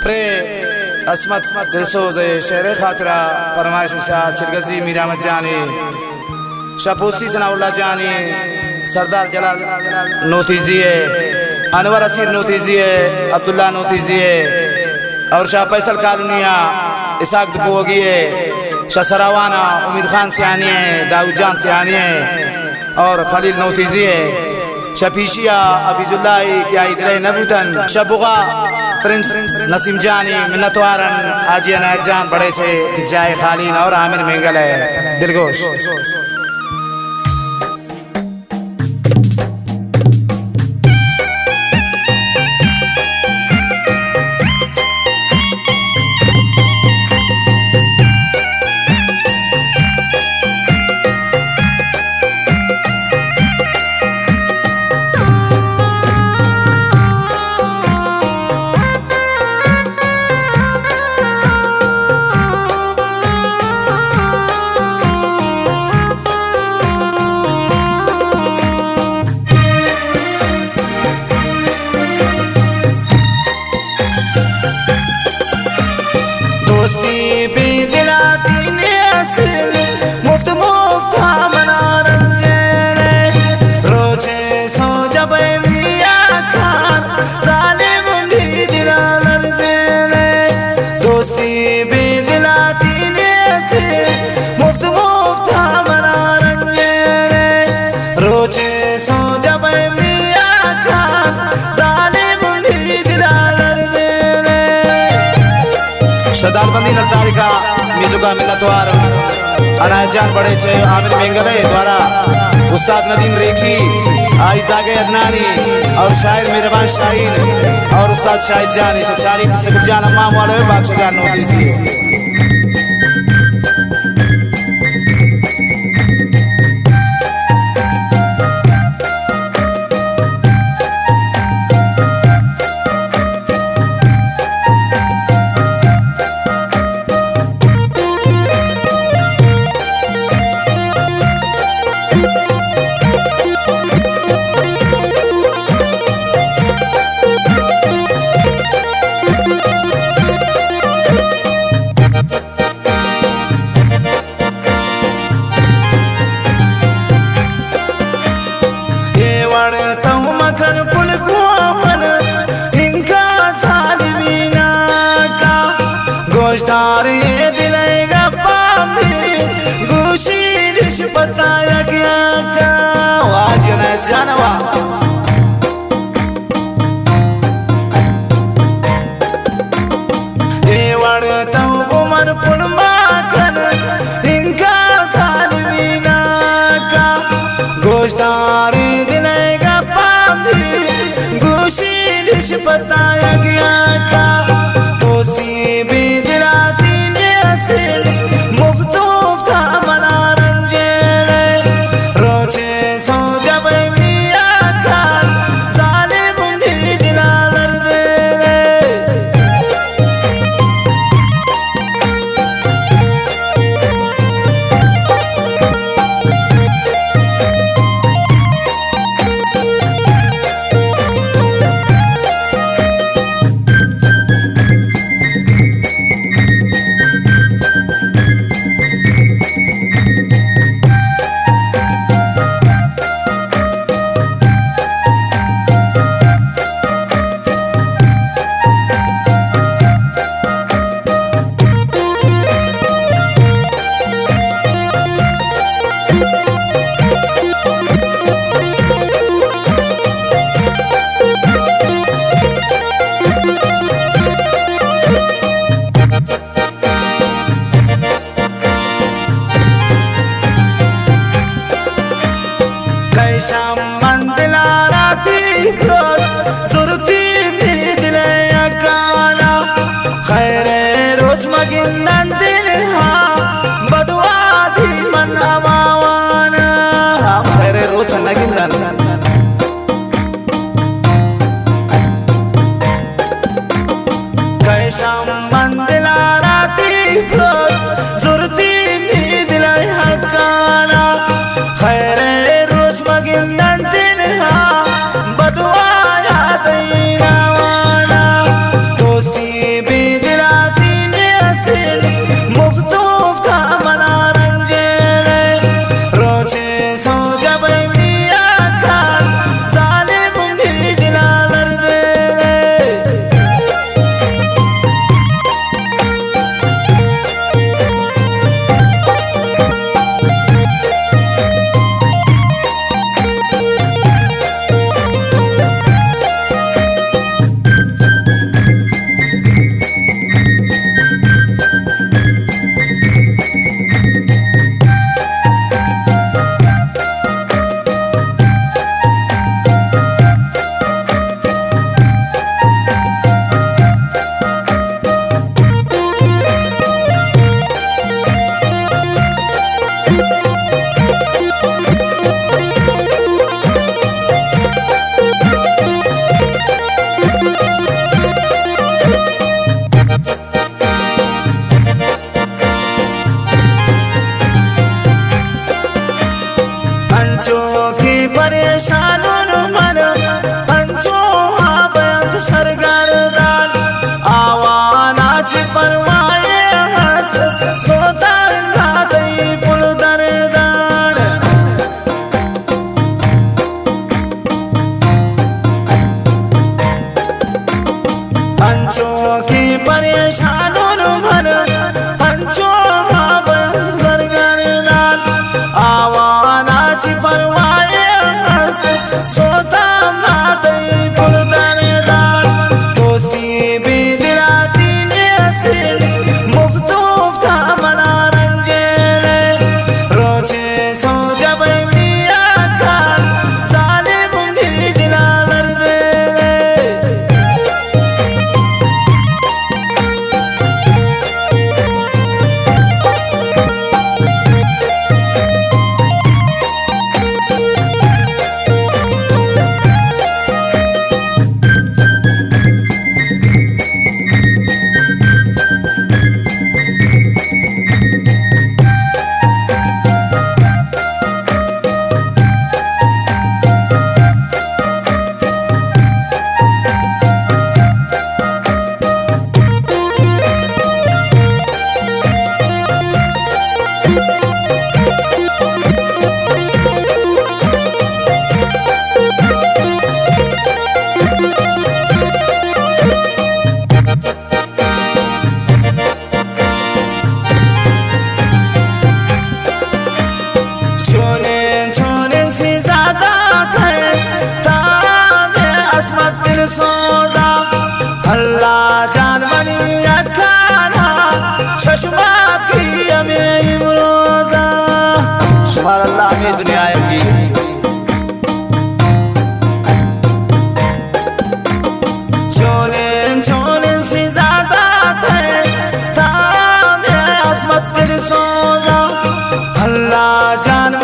pray असमत दिलसोज शेर खातरा फरमाइश शाह चिरगजी मीरामत जानी शापोस्ती सनाउल्ला जानी सरदार जलाल नोतीजिए अनवर असीर नोतीजिए अब्दुल्ला नोतीजिए और शाह फैसल कालूनिया इसाक दुपोगिए शाह सरावाना उम्मीद खान सियानिए दाऊद जान सियानिए और खलील नोतीजिए शफीशिया अफीजुल्लाही क्या इधर नबूतन शबुगा फ्रेंड्स नसीम जानी मिन्नतवारन आजिया नायक जान बड़े छे जाए खालीन और आमिर मेंगल है दिलगोश शदालबंदी नरदारी का मिजुका मिन्नतवार अनायत जान बड़े छे आमिर मेंगले द्वारा उस्ताद नदीम रेखी आइजागे अदनानी और शायर मेहरबान शाहीन और उस्ताद शाहिद जानी शारी सकर जान अम्मा वाले बादशाह जान नोतीसी बताया गया का आज न जानवा ये वड़ता उमर पुनमा कन इनका सालवीना का गोश्तारी दिलेगा पापी गोशीलिश बताया गया का दोस्ती भी दिलाती ने असल मुफ्तों शाम मंदिला राती सुरती दिले अकाना खैरे रोज मगिंदन दिन हा बदवा दी मनवाना खैरे रोज नगिंदन शाम मंदिला राती सुरती दिले अकाना खैरे मगिंदन दिन हा बदवा याद वाला दोस्ती भी परेशानों मन पंचो सरगरदान आवानाची परवाए हस्त सोता नातई पुलदरदान दोस्ती भी दिलाती ने असिल मुफ्तूफ था मना रंजेले रोजे सो जब मिया खान जालिम भी दिला लर्दे सोदा अल्लाह जान बनी अखाना चश्मा की हमें इमरोदा शुमार अल्लाह में दुनिया आएगी चोले चोले से ज्यादा थे तामे असमत दिल सोदा अल्लाह जान